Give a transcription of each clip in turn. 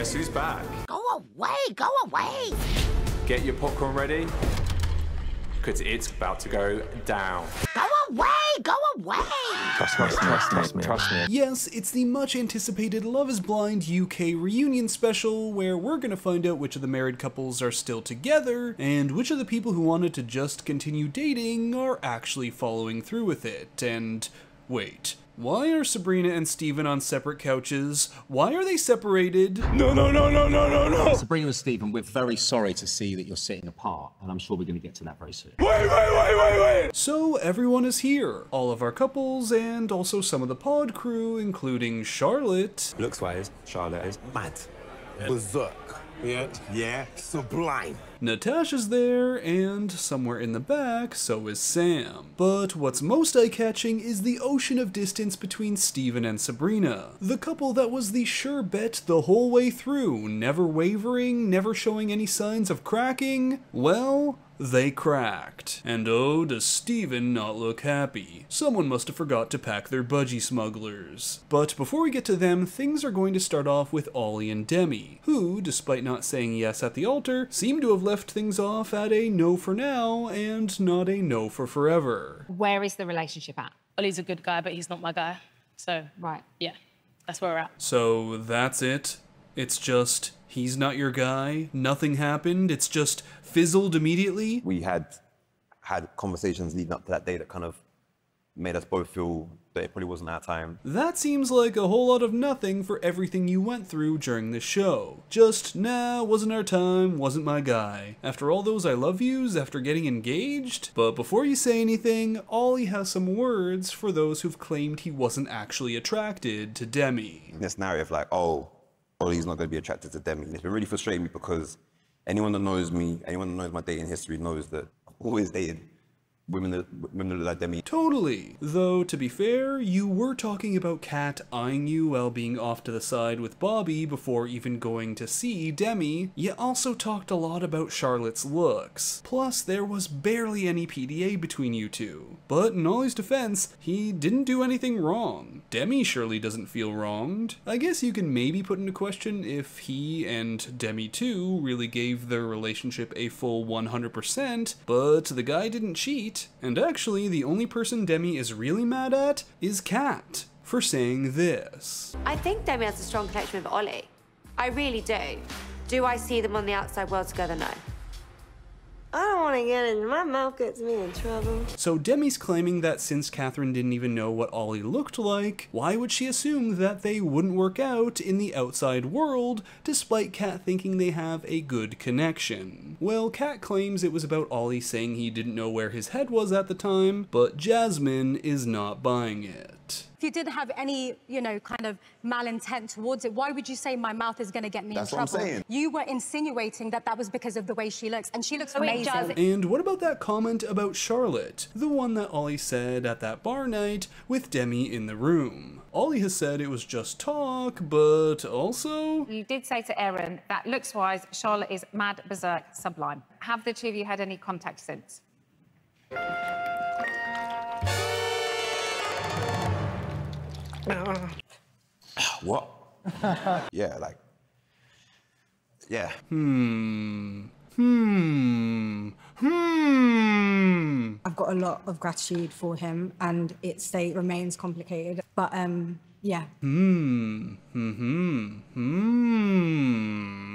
guess who's back? Go away, go away! Get your popcorn ready, because it's about to go down. Go away, go away! Trust me. Yes, it's the much anticipated Love is Blind UK reunion special where we're gonna find out which of the married couples are still together and which of the people who wanted to just continue dating are actually following through with it. And wait, why are Sabrina and Steven on separate couches? Why are they separated? No. Sabrina and Steven, we're very sorry to see that you're sitting apart, and I'm sure we're going to get to that very soon. Wait! So everyone is here. All of our couples and also some of the pod crew, including Charlotte. Looks-wise, Charlotte is mad. Berserk. Yeah, sublime. Natasha's there, and somewhere in the back, so is Sam. But what's most eye-catching is the ocean of distance between Steven and Sabrina. The couple that was the sure bet the whole way through, never wavering, never showing any signs of cracking. Well, they cracked. And oh, does Steven not look happy. Someone must have forgot to pack their budgie smugglers. But before we get to them, things are going to start off with Ollie and Demi, who, despite not saying yes at the altar, seem to have left things off at a no for now and not a no for forever. Where is the relationship at? Ollie's a good guy, but he's not my guy. So, right, yeah, that's where we're at. So that's it? It's just, he's not your guy, nothing happened, it's just fizzled immediately? We had conversations leading up to that day that kind of made us both feel that it probably wasn't our time. That seems like a whole lot of nothing for everything you went through during the show. Just, nah, wasn't our time, wasn't my guy. After all those I love yous, after getting engaged? But before you say anything, Ollie has some words for those who've claimed he wasn't actually attracted to Demi. This narrative like, oh, Ollie's not going to be attracted to Demi. And it's been really frustrating me because anyone that knows me, anyone that knows my dating history knows that I've always dated women that look like Demi. Totally. Though, to be fair, you were talking about Kat eyeing you while being off to the side with Bobby before even going to see Demi. You also talked a lot about Charlotte's looks. Plus, there was barely any PDA between you two. But in Ollie's defense, he didn't do anything wrong. Demi surely doesn't feel wronged. I guess you can maybe put into question if he and Demi too really gave their relationship a full 100%, but the guy didn't cheat. And actually, the only person Demi is really mad at is Kat for saying this. I think Demi has a strong connection with Ollie. I really do. Do I see them on the outside world together? No. I don't want to get in. My mouth gets me in trouble. So Demi's claiming that since Catherine didn't even know what Ollie looked like, why would she assume that they wouldn't work out in the outside world, despite Kat thinking they have a good connection? Well, Kat claims it was about Ollie saying he didn't know where his head was at the time, but Jasmine is not buying it. If you didn't have any, kind of malintent towards it, why would you say my mouth is going to get me in trouble? That's what I'm saying. You were insinuating that that was because of the way she looks, and she looks amazing. And what about that comment about Charlotte? The one that Ollie said at that bar night with Demi in the room. Ollie has said it was just talk, but also... You did say to Erin that looks-wise, Charlotte is mad, berserk, sublime. Have the two of you had any contact since? What? Yeah. I've got a lot of gratitude for him, and it remains complicated. But yeah.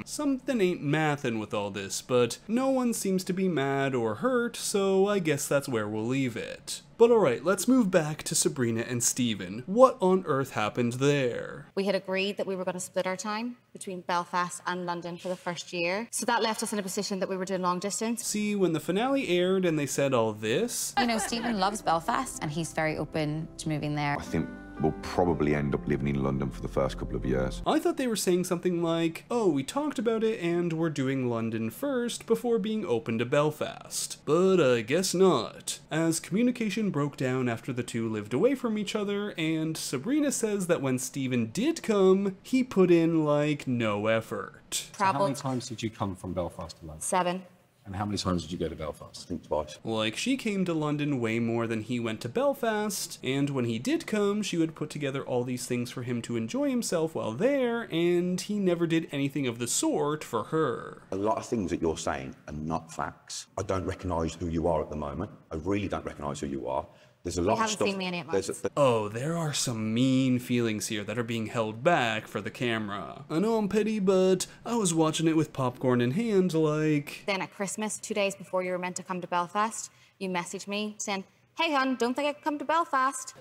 Something ain't mathin' with all this, but no one seems to be mad or hurt, so I guess that's where we'll leave it. But alright, let's move back to Sabrina and Steven. What on earth happened there? We had agreed that we were going to split our time between Belfast and London for the first year. So that left us in a position that we were doing long distance. See, when the finale aired and they said all this... Steven loves Belfast and he's very open to moving there. I think we'll probably end up living in London for the first couple of years. I thought they were saying something like, oh, we talked about it and we're doing London first before being open to Belfast. But I guess not, as communication broke down after the two lived away from each other, and Sabrina says that when Steven did come, he put in, no effort. So how many times did you come from Belfast to London? 7. And how many times did you go to Belfast? I think twice. Like, she came to London way more than he went to Belfast, and when he did come, she would put together all these things for him to enjoy himself while there, and he never did anything of the sort for her. A lot of things that you're saying are not facts. I don't recognise who you are at the moment. I really don't recognise who you are. There's a lot of stuff. Seen me in 8 months. Oh, there are some mean feelings here that are being held back for the camera. I know I'm petty, but I was watching it with popcorn in hand, like... Then at Christmas, 2 days before you were meant to come to Belfast, you messaged me saying, "Hey, hon, don't think I can come to Belfast."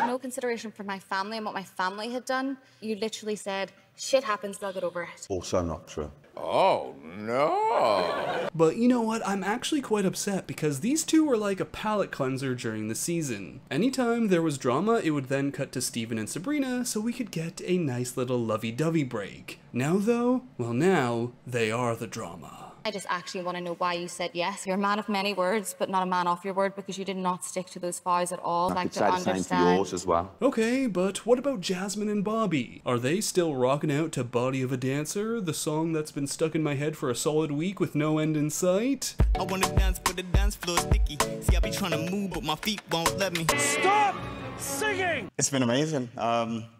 No consideration for my family and what my family had done. You literally said, "Shit happens, they'll get over it." Also not true. Oh, no. But you know what? I'm actually quite upset because these two were like a palate cleanser during the season. Anytime there was drama, it would then cut to Steven and Sabrina so we could get a nice little lovey-dovey break. Now though, well now, they are the drama. I just actually want to know why you said yes. You're a man of many words, but not a man off your word because you did not stick to those vows at all. I could say the same for yours as well. Okay, but what about Jasmine and Bobby? Are they still rocking out to Body of a Dancer, the song that's been stuck in my head for a solid week with no end in sight? I want to dance, but the dance floor is sticky. See, I be trying to move, but my feet won't let me. Stop singing! It's been amazing.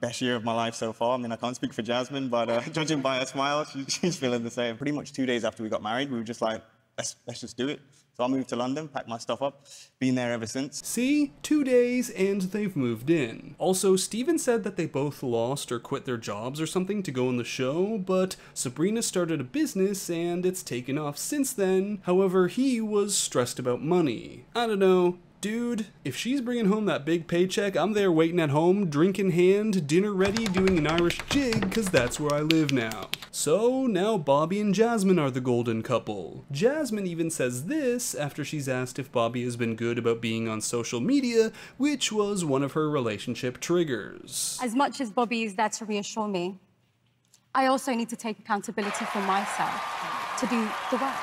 Best year of my life so far. I mean, I can't speak for Jasmine, but judging by her smile, she's feeling the same. Pretty much 2 days after we got married, we were just like, let's just do it. So I moved to London, packed my stuff up, been there ever since. See? 2 days and they've moved in. Also, Steven said that they both lost or quit their jobs or something to go on the show, but Sabrina started a business and it's taken off since then. However, he was stressed about money. I don't know. Dude, if she's bringing home that big paycheck, I'm there waiting at home, drink in hand, dinner ready, doing an Irish jig, cause that's where I live now. So now Bobby and Jasmine are the golden couple. Jasmine even says this after she's asked if Bobby has been good about being on social media, which was one of her relationship triggers. As much as Bobby is there to reassure me, I also need to take accountability for myself to do the work.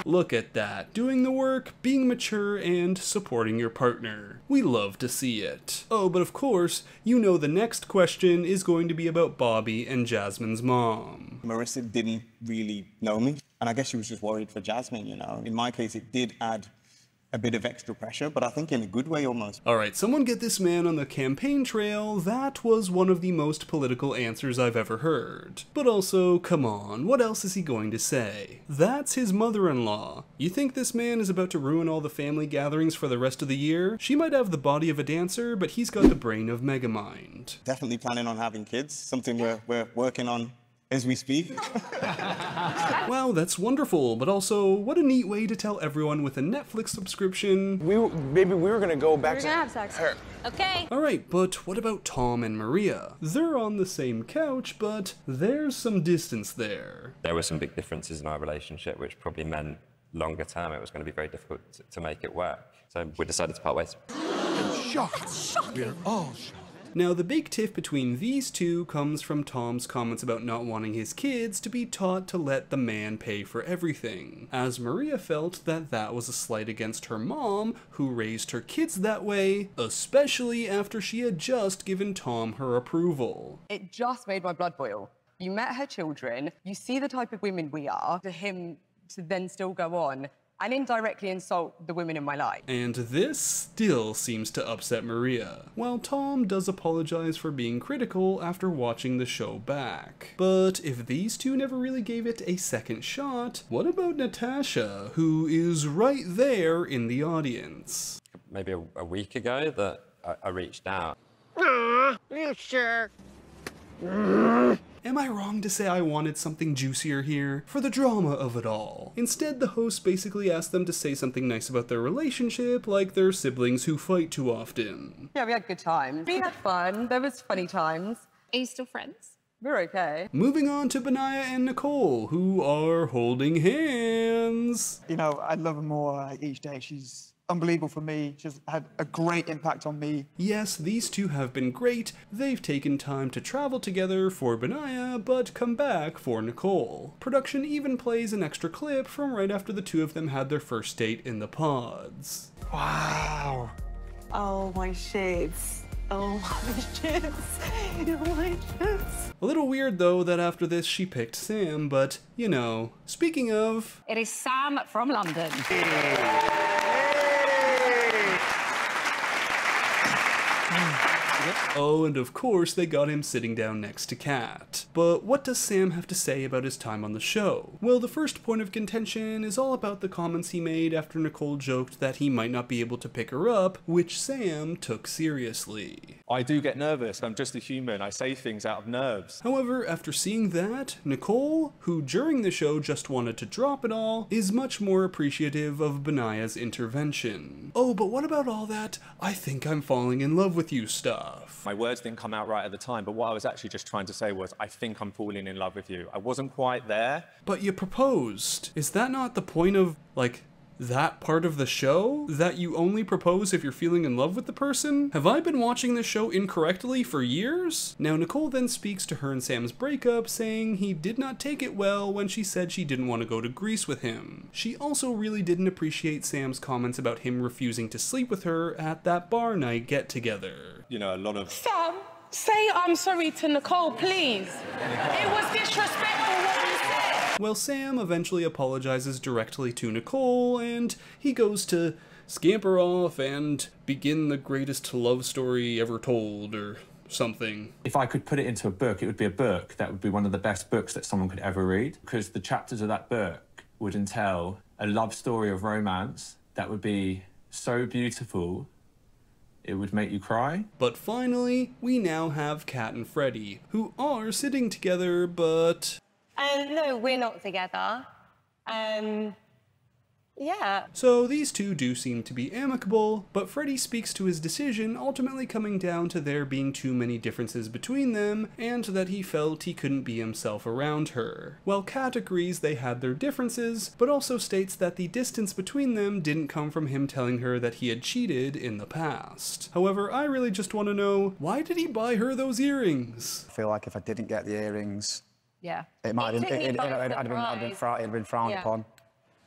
Look at that, doing the work, being mature, and supporting your partner. We love to see it. Oh, but of course, you know the next question is going to be about Bobby and Jasmine's mom. Marissa didn't really know me, and I guess she was just worried for Jasmine, you know. In my case, it did add a bit of extra pressure, but I think in a good way almost. Alright, someone get this man on the campaign trail. That was one of the most political answers I've ever heard. But also, come on, what else is he going to say? That's his mother-in-law. You think this man is about to ruin all the family gatherings for the rest of the year? She might have the body of a dancer, but he's got the brain of Megamind. Definitely planning on having kids, something we're working on as we speak. Wow, that's wonderful, but also, what a neat way to tell everyone with a Netflix subscription. Maybe we were gonna go back We're to gonna have sex. her. Okay. Alright, but what about Tom and Maria? They're on the same couch, but there's some distance there. There were some big differences in our relationship, which probably meant longer term it was going to be very difficult to make it work. So we decided to part ways. I'm shocked. We're all shocked. Now, the big tiff between these two comes from Tom's comments about not wanting his kids to be taught to let the man pay for everything, as Maria felt that that was a slight against her mom, who raised her kids that way, especially after she had just given Tom her approval. It just made my blood boil. You met her children, you see the type of women we are, for him to then still go on and indirectly insult the women in my life. And this still seems to upset Maria, while Tom does apologize for being critical after watching the show back. But if these two never really gave it a second shot, what about Natasha, who is right there in the audience? Maybe a week ago that I reached out. You sure? Am I wrong to say I wanted something juicier here? For the drama of it all. Instead, the host basically asked them to say something nice about their relationship, like they're siblings who fight too often. Yeah, we had good times. We had fun. There was funny times. Are you still friends? We're okay. Moving on to Benaya and Nicole, who are holding hands. You know, I love her more each day. She's unbelievable for me. She's had a great impact on me. Yes, these two have been great. They've taken time to travel together for Benaya, but come back for Nicole. Production even plays an extra clip from right after the two of them had their first date in the pods. Wow. Oh, my shades. Oh my shits. Oh my shits. A little weird though that after this she picked Sam, but you know, speaking of... It is Sam from London. Oh, and of course they got him sitting down next to Kat. But what does Sam have to say about his time on the show? Well, the first point of contention is all about the comments he made after Nicole joked that he might not be able to pick her up, which Sam took seriously. I do get nervous. I'm just a human. I say things out of nerves. However, after seeing that, Nicole, who during the show just wanted to drop it all, is much more appreciative of Benaya's intervention. Oh, but what about all that "I think I'm falling in love with you" stuff? My words didn't come out right at the time, but what I was actually just trying to say was, I think I'm falling in love with you. I wasn't quite there. But you proposed. Is that not the point of, like, that part of the show? That you only propose if you're feeling in love with the person? Have I been watching this show incorrectly for years? Now, Nicole then speaks to her and Sam's breakup, saying he did not take it well when she said she didn't want to go to Greece with him. She also really didn't appreciate Sam's comments about him refusing to sleep with her at that bar night get-together. You know, a lot of... Sam, say I'm sorry to Nicole, please. It was disrespectful what you said. Well, Sam eventually apologizes directly to Nicole, and he goes to scamper off and begin the greatest love story ever told, or something. If I could put it into a book, it would be a book that would be one of the best books that someone could ever read, because the chapters of that book would entail a love story of romance that would be so beautiful it would make you cry. But finally, we now have Kat and Freddy, who are sitting together, but... no, we're not together. Yeah. So these two do seem to be amicable, but Freddy speaks to his decision ultimately coming down to there being too many differences between them, and that he felt he couldn't be himself around her. While Kat agrees they had their differences, but also states that the distance between them didn't come from him telling her that he had cheated in the past. However, I really just want to know, why did he buy her those earrings? I feel like if I didn't get the earrings, yeah, it might have been frowned upon.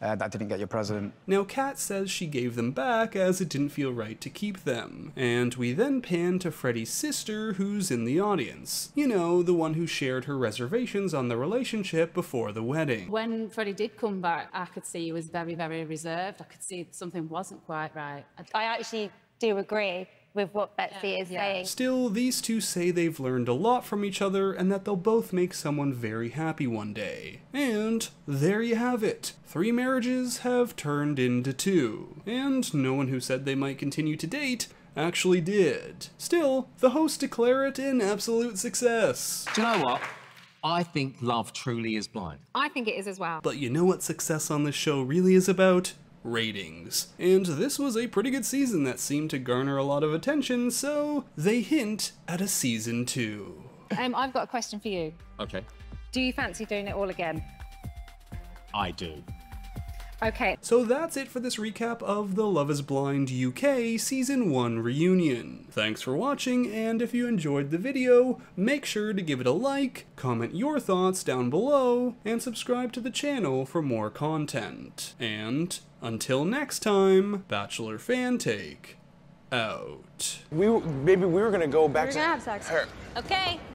That didn't get your president. Now, Kat says she gave them back as it didn't feel right to keep them. And we then pan to Freddy's sister, who's in the audience. You know, the one who shared her reservations on the relationship before the wedding. When Freddy did come back, I could see he was very, very reserved. I could see something wasn't quite right. I actually do agree with what Betsy is saying. Still, these two say they've learned a lot from each other and that they'll both make someone very happy one day. And there you have it. 3 marriages have turned into 2. And no one who said they might continue to date actually did. Still, the hosts declare it an absolute success. Do you know what? I think love truly is blind. I think it is as well. But you know what success on this show really is about? Ratings. And this was a pretty good season that seemed to garner a lot of attention, so they hint at a season 2. I've got a question for you. Okay. Do you fancy doing it all again? I do. Okay. So that's it for this recap of the Love is Blind UK Season 1 reunion. Thanks for watching, and if you enjoyed the video, make sure to give it a like, comment your thoughts down below, and subscribe to the channel for more content. And until next time, Bachelor Fan Take out. Maybe we were gonna go back We're to gonna have sex. her. Okay.